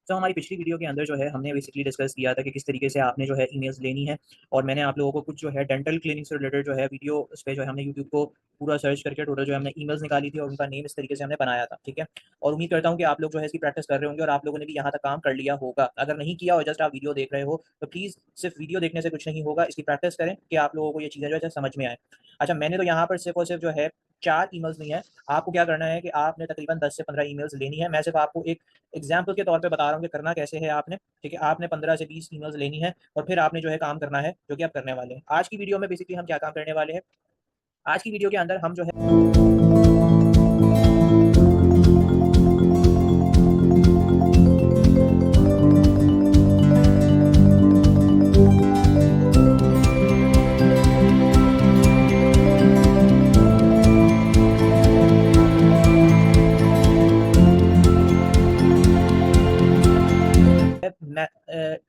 तो हमारी पिछली वीडियो के अंदर जो है हमने बेसिकली डिस्कस किया था कि किस तरीके से आपने जो है ईमेल्स लेनी है, और मैंने आप लोगों को कुछ जो है डेंटल क्लिनिक से रिलेटेड जो है वीडियो उस पे जो है हमने यूट्यूब को पूरा सर्च करके टोटल जो है हमने ईमेल्स निकाली थी और उनका नेम इस तरीके से हमने बनाया था। ठीक है, और उम्मीद करता हूँ कि आप लोग जो है इसकी प्रैक्टिस कर रहे होंगे और आप लोगों ने भी यहाँ तक काम कर लिया होगा। अगर नहीं किया और जस्ट आप वीडियो देख रहे हो तो प्लीज़ सिर्फ वीडियो देखने से कुछ नहीं होगा, इसकी प्रैक्टिस करें कि आप लोगों को ये चीज़ें जो है समझ में आए। अच्छा, मैंने तो यहाँ पर सिर्फ और सिर्फ जो है 4 ईमेल्स ली हैं। आपको क्या करना है कि आपने तकरीबन 10 से 15 ईमेल्स लेनी है। मैं सिर्फ आपको एक एग्जाम्पल के तौर पे बता रहा हूँ कि करना कैसे है आपने। ठीक है, आपने 15 से 20 ईमेल्स लेनी है और फिर आपने जो है काम करना है जो कि आप करने वाले हैं। आज की वीडियो में बेसिकली हम क्या काम करने वाले हैं, आज की वीडियो के अंदर हम जो है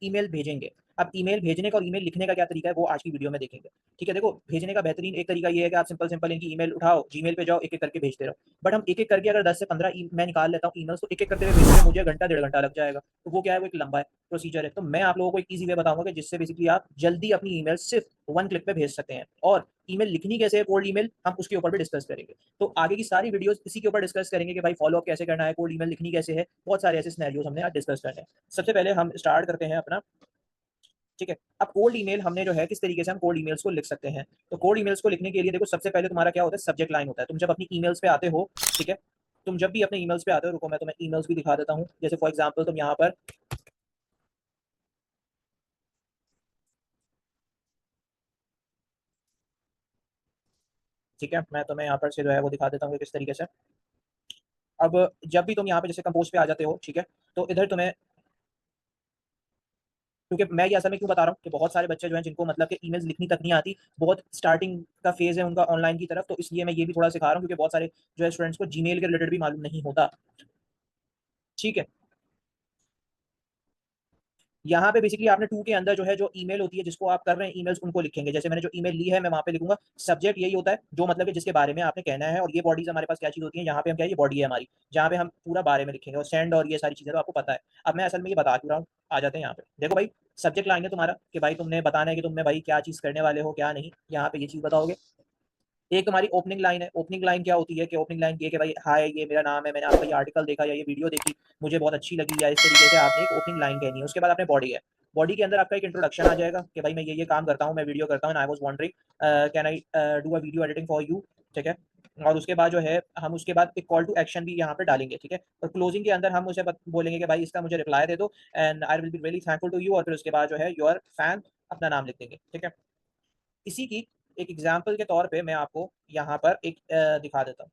ईमेल भेजेंगे। अब ईमेल भेजने का और ईमेल लिखने का क्या तरीका है वो आज की वीडियो में देखेंगे। ठीक है, देखो भेजने का बेहतरीन एक तरीका ये है कि आप सिंपल सिंपल इनकी ईमेल उठाओ, जीमेल पे जाओ, एक-एक करके भेजते रहो। बट हम एक-एक करके अगर 10 से 15 मैं निकाल लेता हूँ ईमेल्स, तो एक-एक करते हुए भेजने में मुझे घंटा डेढ़ घंटा लग जाएगा। तो वो क्या है, वो एक लंबा है प्रोसीजर है। तो मैं आप लोगों को एक ईज़ी वे बताऊँगा कि जिससे बेसिकली आप जल्दी अपनी ईमेल सिर्फ 1 क्लिक पे भेज सकते हैं। और ईमेल लिखनी कैसे है, कोल्ड ईमेल, हम उसके ऊपर भी डिस्कस करेंगे। तो आगे की सारी वीडियोज़ इसी के ऊपर डिस्कस करेंगे कि भाई फ़ॉलो अप कैसे करना है, कोल्ड ईमेल लिखनी कैसे है, बहुत सारे ऐसे सिनेरियोज़ हमने आज डिस्कस करने हैं। सबसे पहले हम स्टार्ट करते हैं अपना। ठीक है, अब कोल्ड ईमेल हमने जो है किस तरीके से हम कोल्ड ईमेल्स को लिख सकते हैं। तो कोल्ड ईमेल्स को लिखने के लिए देखो सबसे पहले तुम्हारा क्या होता है, सब्जेक्ट लाइन होता है। तुम जब अपनी ईमेल्स पे आते हो, ठीक है, तुम जब भी अपने ईमेल्स पे आते हो, रुको मैं तुम्हें ईमेल्स भी दिखा देता हूँ। जैसे फॉर एग्जांपल तुम यहाँ पर, ठीक है, मैं तुम्हें यहाँ पर से जो है वो दिखा देता हूँ कि किस तरीके से। अब जब भी तुम यहाँ पे जैसे कंपोज पे आ जाते हो, ठीक है, तो इधर तुम्हें, क्योंकि मैं ये असल में क्यों बता रहा हूँ कि बहुत सारे बच्चे जो हैं जिनको मतलब कि ईमेल्स लिखनी तक नहीं आती, बहुत स्टार्टिंग का फेज़ है उनका ऑनलाइन की तरफ, तो इसलिए मैं ये भी थोड़ा सिखा रहा हूँ क्योंकि बहुत सारे जो है स्टूडेंट्स को जीमेल के रिलेटेड भी मालूम नहीं होता। ठीक है, यहाँ पे बेसिकली आपने टू के अंदर जो है जो ईमेल होती है जिसको आप कर रहे हैं ईमेल्स, उनको लिखेंगे। जैसे मैंने जो ईमेल ली है मैं वहाँ पे लिखूंगा सब्जेक्ट यही होता है जो मतलब कि जिसके बारे में आपने कहना है, और ये बॉडीज हमारे पास क्या चीज़ होती है, यहाँ पे हम क्या है, ये बॉडी है हमारी, जहाँ पे हम पूरा बारे में लिखेंगे, और सेंड और ये सारी चीज़ें तो आपको पता है। अब मैं असल में ये बता क्यों रहा हूँ, आ जाते हैं यहाँ पे। देखो भाई, सब्जेक्ट लाइन है तुम्हारा कि भाई तुमने बताना है कि तुमने भाई क्या चीज़ करने वाले हो क्या नहीं, यहाँ पे ये चीज़ बताओगे। एक हमारी ओपनिंग लाइन है। ओपनिंग लाइन क्या होती है कि ओपनिंग लाइन ये कि भाई हाय, ये मेरा नाम है, मैंने आपका ये आर्टिकल देखा या ये वीडियो देखी, मुझे बहुत अच्छी लगी, या इस तरीके से आपने एक ओपनिंग लाइन कहनी है। उसके बाद आपने बॉडी है। बॉडी के अंदर आपका एक इंट्रोडक्शन आ जाएगा कि भाई मैं ये काम करता हूँ, मैं वीडियो करता हूँ, and I was wondering can I do a video editing for you. ठीक है, और उसके बाद जो है हम उसके बाद एक कॉल टू एक्शन भी यहाँ पे डालेंगे। ठीक है, और क्लोजिंग के अंदर हम उसे बोलेंगे कि भाई इसका मुझे रिप्लाई दे दो and I will be really thankful to you, और फिर उसके बाद जो है योर फैन, अपना नाम लिख देंगे। ठीक है, इसी की एक एग्जाम्पल के तौर पे मैं आपको यहाँ पर एक दिखा देता हूँ।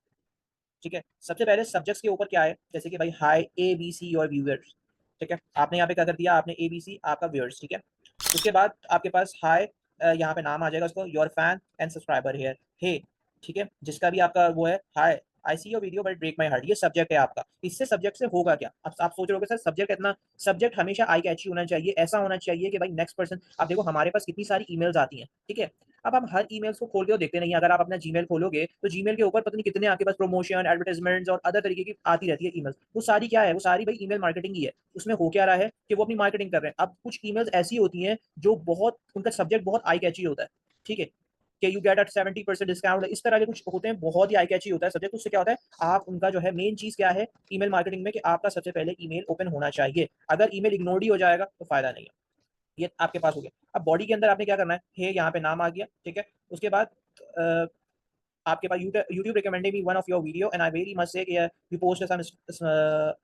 ठीक है, सबसे पहले सब्जेक्ट्स के ऊपर क्या है, जैसे कि भाई hi A B C your viewers. ठीक है, आपने यहाँ पे क्या कर दिया, आपने ए बी सी आपका व्यूअर्स। ठीक है, उसके बाद आपके पास हाय, यहाँ पे नाम आ जाएगा उसको, your fan and subscriber here, hey. ठीक है, जिसका भी आपका वो है hi I see your video but break my heart, ये सब्जेक्ट है आपका। इससे सब्जेक्ट से होगा क्या, अब आप सोच रहे हो सर सब्जेक्ट इतना, सब्जेक्ट हमेशा आई कैची होना चाहिए, ऐसा होना चाहिए कि भाई नेक्स्ट पर्सन, आप देखो हमारे पास कितनी सारी ईमेल्स आती हैं। ठीक है, अब हम हर ईमेल्स को खोल के तो देखते नहीं। अगर आप अपना जीमेल खोलोगे तो जीमेल के ऊपर पता नहीं कितने आपके पास प्रमोशन, एडवर्टाइजमेंट्स और अदर तरीके की आती रहती है ईमेल्स। वो सारी क्या है, वो सारी भाई ईमेल मार्केटिंग ही है। उसमें हो क्या रहा है कि वो अपनी मार्केटिंग कर रहे हैं। अब कुछ ईमेल्स ऐसी होती हैं जो बहुत, उनका सब्जेक्ट बहुत आई कैची होता है। ठीक है, कि यू गेट एट 70% डिस्काउंट, इस तरह के कुछ होते हैं, बहुत ही आई कैची होता है सब्जेक्ट। उससे क्या होता है, आप उनका जो है मेन चीज क्या है ईमेल मार्केटिंग में, कि आपका सबसे पहले ईमेल ओपन होना चाहिए। अगर ईमेल इग्नोर्ड ही हो जाएगा तो फायदा नहीं है। ये आपके पास हो गया। अब बॉडी के अंदर आपने क्या करना है, यहाँ पे नाम आ गया। ठीक है, उसके बाद अ, आपके पास YouTube recommended me one of your video and I very much say you post some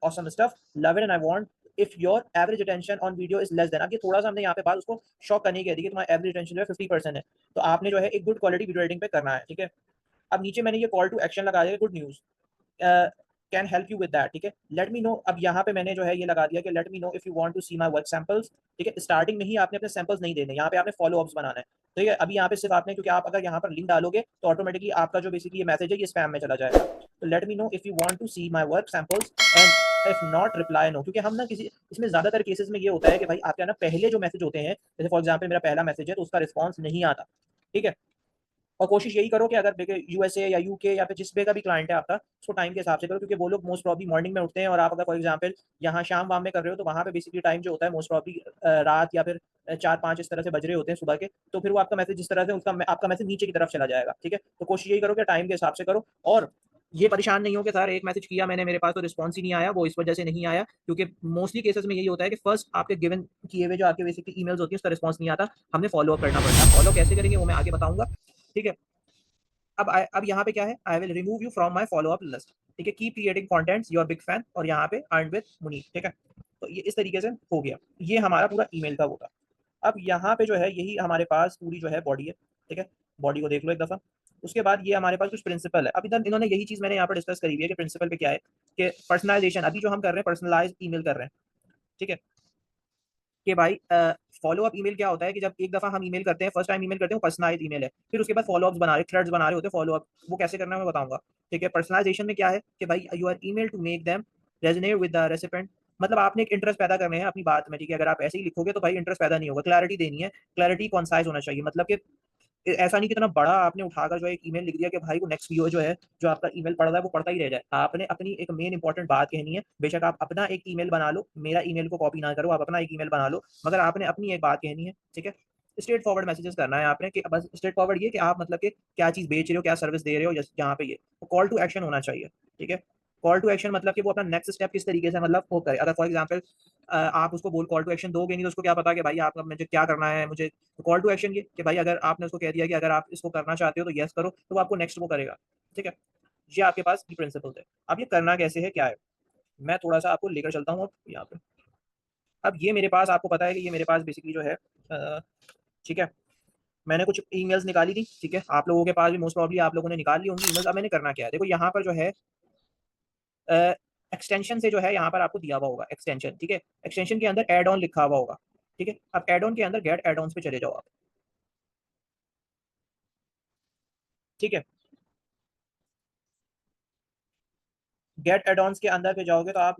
awesome stuff, love it and I want if your average attention on video is less than. अब ये थोड़ा सा हमने यहाँ पे बात उसको shock करने की कह दी कि तुम्हारा एवरेज अटेंशन जो है 50% है, तो आपने जो है एक गुड क्वालिटी वीडियो एडिटिंग पे करना है। ठीक है, अब नीचे मैंने ये कॉल टू एक्शन लगा दिया, good news can help you with that. ठीक है, लेट मी नो, अब यहाँ पे मैंने जो है ये लगा दिया कि let me know if you want to see my work samples. ठीक है, स्टार्टिंग में ही आपने अपने सैंपल्स नहीं देने, यहाँ पे आपने फॉलो अप्स बनाना है। ठीक है, अभी यहाँ पे सिर्फ आपने, क्योंकि आप अगर यहाँ पर लिंक डालोगे तो ऑटोमेटिकली आपका जो बेसिकली ये मैसेज है ये स्पैम में चला जाएगा। तो let me know if you want to see my work samples and if not reply no, क्योंकि हम ना किसी, इसमें ज्यादातर केसेस में ये होता है कि भाई आपके ना पहले जो मैसेज होते हैं, जैसे फॉर एग्जाम्पल मेरा पहला मैसेज है तो उसका रिस्पॉन्स नहीं आता। ठीक है, और कोशिश यही करो कि अगर देखिए यूएसए या यूके या फिर जिस भी का भी क्लाइंट है आपका, उसको टाइम के हिसाब से करो, क्योंकि वो लोग मोस्ट प्रॉब्ली मॉर्निंग में उठते हैं और आप अगर फॉर एग्जांपल यहाँ शाम वाम में कर रहे हो तो वहाँ पे बेसिकली टाइम जो होता है मोस्ट प्रॉब्ली रात या फिर 4-5 इस तरह से बज रहे होते हैं सुबह के। तो फिर वो आपका मैसेज जिस तरह से उसका आपका मैसेज नीचे की तरफ चला जाएगा। ठीक है, तो कोशिश यही करो कि टाइम के हिसाब से करो। और ये परेशान नहीं हो कि सर एक मैसेज किया मैंने, मेरे पास तो रिस्पॉन्स ही नहीं आया, वो इस वजह से नहीं आया, क्योंकि मोस्टली केसेस में यही होता है कि फर्स्ट आपके गिवन किए हुए जो आपके बेसिकली ईमेल्स होती है उसका रिस्पॉन्स नहीं आता, हमने फॉलो अप करना पड़ता है। फॉलो कैसे करेंगे वो मैं आगे बताऊंगा। ठीक है, अब यहाँ पे क्या है, I will remove you from my follow up list. ठीक है, keep creating contents your big fan, और यहाँ पे अर्न विद मुनीर। ठीक है, तो ये इस तरीके से हो गया, ये हमारा पूरा ईमेल का होगा। अब यहाँ पे जो है यही हमारे पास पूरी जो है बॉडी है। ठीक है, बॉडी को देख लो एक दफा। उसके बाद ये हमारे पास कुछ प्रिंसिपल है। अब इधर इन्होंने यही चीज मैंने यहाँ पर डिस्कस करी हुई है कि प्रिंसिपल पे क्या है कि पर्सनलाइजेशन, अभी जो हम कर रहे हैं पर्सनलाइज ईमेल कर रहे हैं। ठीक है, कि भाई फॉलो अप ईमेल क्या होता है कि जब एक दफा हम ईमेल करते हैं, फर्स्ट टाइम ईमेल करते हैं, पर्सनलाइज ईमेल है, फिर उसके बाद फॉलो अप्स बना रहे, थ्रेड्स बना रहे होते हैं फॉलो अप, वो कैसे करना है मैं बताऊंगा। ठीक है, पर्सनलाइजेशन में क्या है कि भाई you are email to make them resonate with the recipient, मतलब आपने एक इंटरेस्ट पैदा करने हैं अपनी बात में। ठीक है, अगर आप ऐसे ही लिखोगे तो भाई इंटरेस्ट पैदा नहीं होगा, क्लैरिटी देनी है, क्लैरिटी कॉन्साइज होना चाहिए, मतलब कि ऐसा नहीं कितना बड़ा आपने उठाकर जो है एक ईमेल लिख दिया कि भाई वो नेक्स्ट व्यूअर जो है जो आपका ईमेल पढ़ रहा है वो पढ़ता ही रह जाए। आपने अपनी एक मेन इंपॉर्टेंट बात कहनी है, बेशक आप अपना एक ईमेल बना लो, मेरा ईमेल को कॉपी ना करो, आप अपना एक ईमेल बना लो, मगर आपने अपनी एक बात कहनी है। ठीक है, स्ट्रेट फॉरवर्ड मैसेजेस करना है आपने, कि बस स्ट्रेट फॉरवर्ड ये कि आप मतलब कि क्या चीज़ बेच रहे हो, क्या सर्विस दे रहे हो, यहाँ पे ये कॉल टू एक्शन होना चाहिए। ठीक है, कॉल टू एक्शन मतलब कि वो अपना नेक्स्ट स्टेप किस तरीके से मतलब वो करे। अगर फॉर एग्जांपल आप उसको बोल कॉल टू एक्शन दोगे नहीं तो उसको क्या पता कि भाई आप मुझे क्या करना है, मुझे कॉल टू एक्शन ये कि भाई अगर आपने उसको कह दिया कि अगर आप इसको करना चाहते हो तो यस करो, तो वो आपको नेक्स्ट वो करेगा। ठीक है, ये आपके पास की प्रिंसिपल है। अब ये करना कैसे है क्या है, मैं थोड़ा सा आपको लेकर चलता हूँ अब यहाँ पे। अब ये मेरे पास आपको पता है कि ये मेरे पास बेसिकली जो है ठीक है, मैंने कुछ ईमेल्स निकाली थी। ठीक है, आप लोगों के पास भी मोस्ट प्रॉब्ली आप लोगों ने निकाल ली होंगी ईमेल्स। अब मैंने करना क्या है, देखो यहाँ पर जो है एक्सटेंशन से जो है यहाँ पर आपको दिया हुआ होगा एक्सटेंशन। ठीक है, एक्सटेंशन के अंदर एड ऑन लिखा हुआ होगा। ठीक है, अब एड ऑन के अंदर गेट एड ऑन पे चले जाओ आप। ठीक है, गेट एड ऑन के अंदर पे जाओगे तो आप,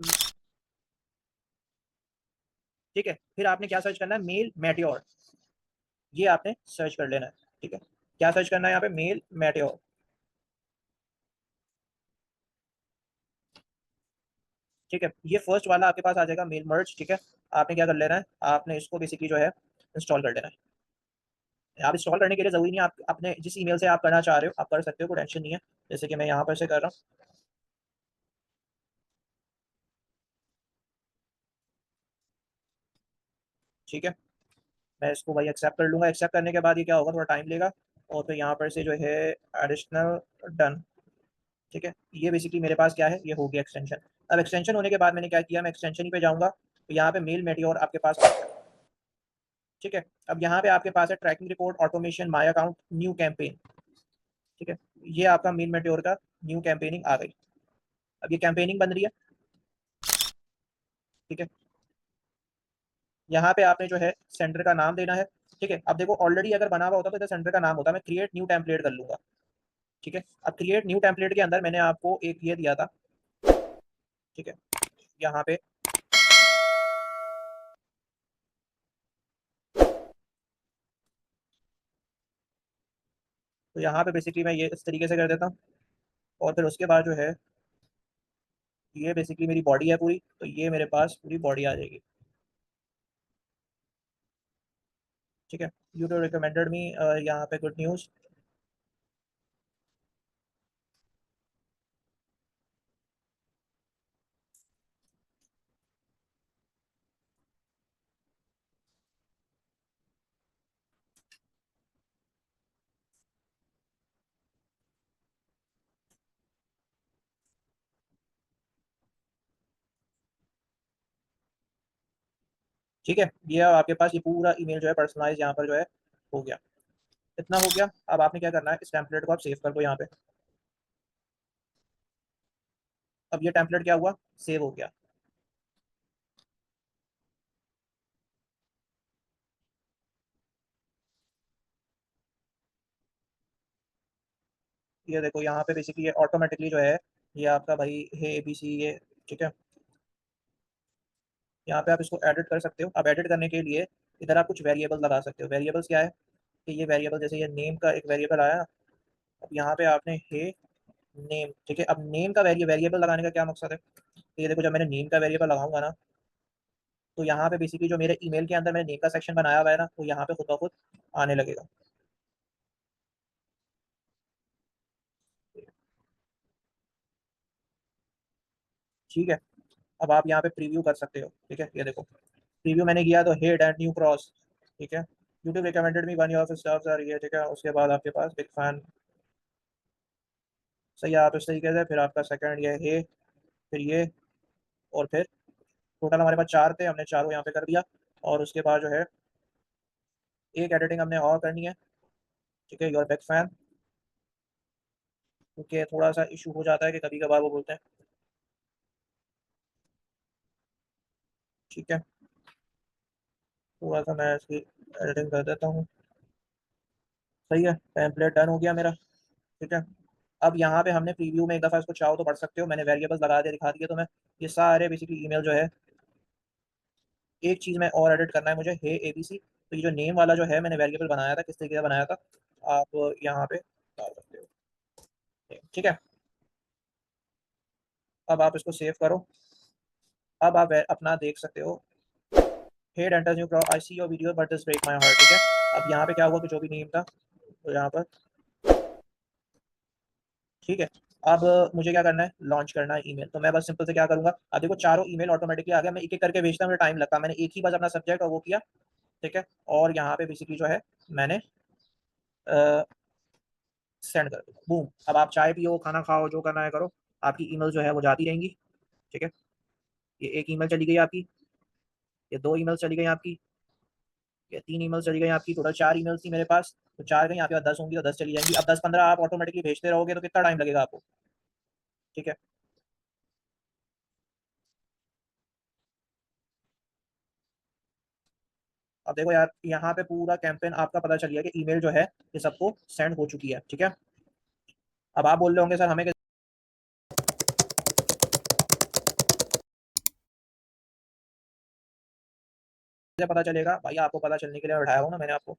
ठीक है, फिर आपने क्या सर्च करना है, मेल मेट्योर, ये आपने सर्च कर लेना है। ठीक है, क्या सर्च करना है यहाँ पे, मेल मेट्योर। ठीक है, ये फर्स्ट वाला आपके पास आ जाएगा मेल मर्ज। ठीक है, आपने क्या कर लेना है, आपने इसको बेसिकली जो है इंस्टॉल कर लेना है। आप इंस्टॉल करने के लिए जरूरी नहीं है, आप अपने जिस ईमेल से आप करना चाह रहे हो आप कर सकते हो, कोई टेंशन नहीं है। जैसे कि मैं यहाँ पर से कर रहा हूँ। ठीक है, मैं इसको भाई एक्सेप्ट कर लूंगा। एक्सेप्ट करने के बाद ये क्या होगा, थोड़ा टाइम लेगा, और फिर यहाँ पर से जो है एडिशनल डन। ठीक है, ये बेसिकली मेरे पास क्या है, ये हो गया एक्सटेंशन। अब एक्सटेंशन होने के बाद मैंने क्या किया, मैं एक्सटेंशन ही पे जाऊंगा, तो यहाँ पे मेल मेट्योर आपके पास आ गया। ठीक है, अब यहाँ पे आपके पास है tracking report automation my account new campaign. ठीक है, ये आपका मेल मेट्योर का न्यू कैंपेनिंग आ गई। अब ये कैंपेनिंग बन रही है। ठीक है, यहाँ पे आपने जो है सेंडर का नाम देना है। ठीक है, अब देखो ऑलरेडी अगर बना हुआ होता तो इधर सेंडर का नाम होता, मैं क्रिएट न्यू टेम्पलेट कर लूंगा। ठीक है, अब क्रिएट न्यू टेम्पलेट के अंदर मैंने आपको एक ये दिया था। ठीक है, यहाँ पे तो यहाँ पे बेसिकली मैं ये इस तरीके से कर देता हूँ, और फिर उसके बाद जो है ये बेसिकली मेरी बॉडी है पूरी, तो ये मेरे पास पूरी बॉडी आ जाएगी। ठीक है, यू टू रिकमेंडेड मी, यहाँ पे गुड न्यूज़। ठीक है, ये आपके पास ये पूरा ईमेल जो है पर्सनलाइज यहाँ पर जो है हो गया। इतना हो गया, अब आपने क्या करना है, इस टेम्पलेट को आप सेव कर दो यहाँ पे। अब ये टेम्पलेट क्या हुआ, सेव हो गया। ये देखो यहाँ पे बेसिकली ये ऑटोमेटिकली जो है ये आपका भाई है ABC ये। ठीक है, यहाँ पे आप इसको एडिट कर सकते हो। अब एडिट करने के लिए इधर आप कुछ वेरिएबल लगा सकते हो। वेरिएबल्स क्या है कि ये वेरिएबल जैसे ये नेम का एक वेरिएबल आया, अब यहाँ पे आपने हे नेम, ठीक है। अब नेम का वेरिएबल लगाने का क्या मकसद है? तो ये देखो, जब मैंने नेम का वेरिएबल लगाऊंगा ना, तो यहाँ पे बेसिकली जो मेरे ईमेल के अंदर मैंने नेम का सेक्शन बनाया हुआ है ना, तो यहाँ पे खुद ब खुद आने लगेगा। ठीक है। अब आप यहाँ पे प्रीव्यू कर सकते हो, ठीक है। ये देखो, प्रीव्यू मैंने किया तो हेड एंड न्यू क्रॉस, ठीक है। YouTube recommended me one of stars आ रही है, ठीक है। उसके बाद आपके पास बिग फैन, सही है। आप इस तरीके से, फिर आपका सेकंड ये है, फिर ये, और फिर टोटल हमारे पास चार थे, हमने चारों यहाँ पे कर दिया। और उसके बाद जो है एक एडिटिंग हमने और करनी है, ठीक है। योर बिग फैन, क्योंकि थोड़ा सा इशू हो जाता है कि कभी कभार वो बोलते हैं, ठीक है। थोड़ा सा मैं इसकी एडिटिंग कर देता हूँ, सही है। टेम्पलेट डन हो गया मेरा, ठीक है। अब यहाँ पे हमने प्रीव्यू में एक दफ़ा इसको चाहो तो पढ़ सकते हो, मैंने वेरिएबल्स लगा दिए, दिखा दिए तुम्हें। ये सारे बेसिकली ईमेल जो है, एक चीज़ में और एडिट करना है मुझे, हे एबीसी। तो ये जो नेम वाला जो है मैंने वेरिएबल बनाया था, किस तरीके से बनाया था आप यहाँ पे डाल सकते हो, ठीक है। अब आप इसको सेव करो। अब आप अपना देख सकते हो, head enters new cross, I see your video but this break my heart, ठीक है। अब यहाँ पे क्या हुआ कि जो भी नेम था, तो यहाँ पर, ठीक है। अब मुझे क्या करना है, लॉन्च करना है ईमेल। तो मैं बस सिंपल से क्या करूंगा, अब देखो चारों ईमेल ऑटोमेटिकली आ गया। मैं एक एक करके भेजता, मुझे टाइम लगता, मैंने एक ही बस अपना सब्जेक्ट और वो किया, ठीक है। और यहाँ पे बेसिकली जो है मैंने सेंड कर दिया, बूम। अब आप चाय पियो, खाना खाओ, जो करना है करो, आपकी ईमेल जो है वो जाती रहेंगी, ठीक है। ये एक ईमेल चली गई आपकी, ये दो ईमेल चली गई आपकी, ये तीन ईमेल चली गई आपकी। टोटल चार ईमेल थी मेरे पास, तो चार गई, आपके पास 10 होंगी तो 10 चली जाएंगी। अब 10-15 आप ऑटोमेटिकली भेजते रहोगे तो कितना टाइम लगेगा आपको, ठीक है। अब देखो यार, यहाँ पे पूरा कैंपेन आपका पता चल गया कि ईमेल जो है ये सबको सेंड हो चुकी है, ठीक है। अब आप बोल रहे होंगे सर हमें कैसे पता चलेगा? भाई आपको पता चलने के लिए बैठाया हूँ ना मैंने आपको।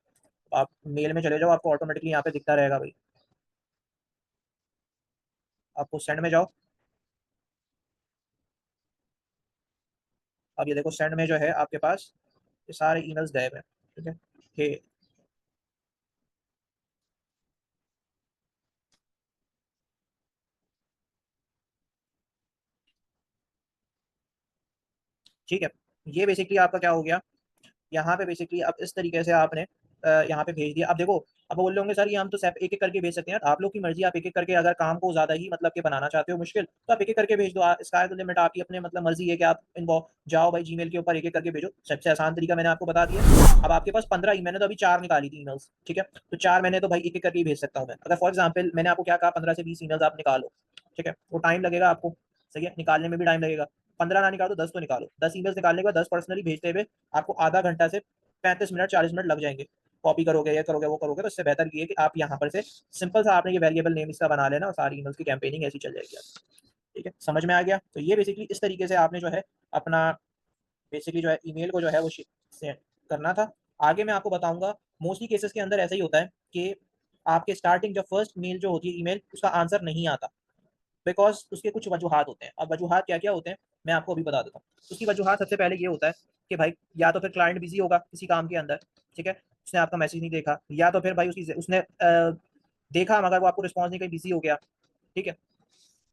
आप मेल में चले जाओ, आपको ऑटोमेटिकली यहाँ पे दिखता रहेगा भाई। आपको सेंड में जाओ, अब ये देखो सेंड में जो है आपके पास ये सारे ईमेल्स गए हैं, ठीक है। हे, ठीक है। ये बेसिकली आपका क्या हो गया, यहाँ पे बेसिकली अब इस तरीके से आपने यहाँ पे भेज दिया। अब देखो, अब बोल रहे होंगे सर ये हम तो सिर्फ एक एक करके भेज सकते हैं। आप लोग की मर्जी, आप एक एक करके अगर काम को ज्यादा ही मतलब के बनाना चाहते हो मुश्किल, तो आप एक एक करके भेज दो। स्काई टू लिमिट आपकी अपने मतलब मर्जी है कि आप इनको जाओ भाई जीमेल के ऊपर एक एक करके भेजो। सबसे आसान तरीका मैंने आपको बता दिया। अब आपके पास 15 मैंने तो अभी 4 निकाली थी ईमेल्स, ठीक है। तो 4 मैंने तो भाई एक एक करके ही भेज सकता हूँ मैं। अगर फॉर एग्जाम्पल मैंने आपको क्या कहा, 15 से 20 ईमेल्स आप निकालो, ठीक है। वो टाइम लगेगा आपको, सही है, निकालने में भी टाइम लगेगा। 15 ना निकालो 10 तो निकालो। 10 ईमेल्स निकालने के बाद 10 पर्सनली भेजते हुए आपको आधा घंटा से 35 मिनट 40 मिनट लग जाएंगे। कॉपी करोगे, ये करोगे, वो करोगे, तो इससे बेहतर ये है कि आप यहाँ पर से सिंपल सा आपने ये वेरिएबल नेम इसका बना लेना और सारी ईमेल्स की कैंपेनिंग ऐसी चल जाएगी आपकी, ठीक है। समझ में आ गया? तो ये बेसिकली इस तरीके से आपने जो है अपना बेसिकली जो है ईमेल को जो है वो से करना था। आगे मैं आपको बताऊंगा, मोस्टली केसेस के अंदर ऐसा ही होता है कि आपके स्टार्टिंग जो फर्स्ट मेल जो होती है ईमेल, उसका आंसर नहीं आता, बिकॉज उसके कुछ वजूहात होते हैं। अब वजूहात क्या क्या होते हैं मैं आपको अभी बता देता हूँ। उसकी वजूहात सबसे पहले ये होता है कि भाई या तो फिर क्लाइंट बिजी होगा किसी काम के अंदर, ठीक है, उसने आपका मैसेज नहीं देखा, या तो फिर भाई उसकी उसने देखा मगर वो आपको रिस्पॉन्स नहीं, कहीं बिजी हो गया, ठीक है।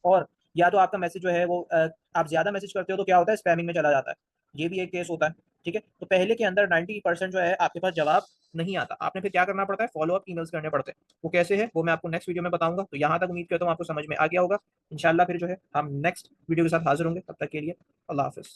और या तो आपका मैसेज जो है वो आप ज्यादा मैसेज करते हो तो क्या होता है, स्पैमिंग में चला जाता है। ये भी एक केस होता है, ठीक है। तो पहले के अंदर 90% जो है आपके पास जवाब नहीं आता, आपने फिर क्या करना पड़ता है, फॉलो अप ईमेल्स करने पड़ते हैं। वो कैसे है वो मैं आपको नेक्स्ट वीडियो में बताऊंगा। तो यहाँ तक उम्मीद करता हूँ आपको समझ में आ गया होगा। इंशाल्लाह फिर जो है हम नेक्स्ट वीडियो के साथ हाजिर होंगे, तब तक के लिए अल्लाह हाफिज़।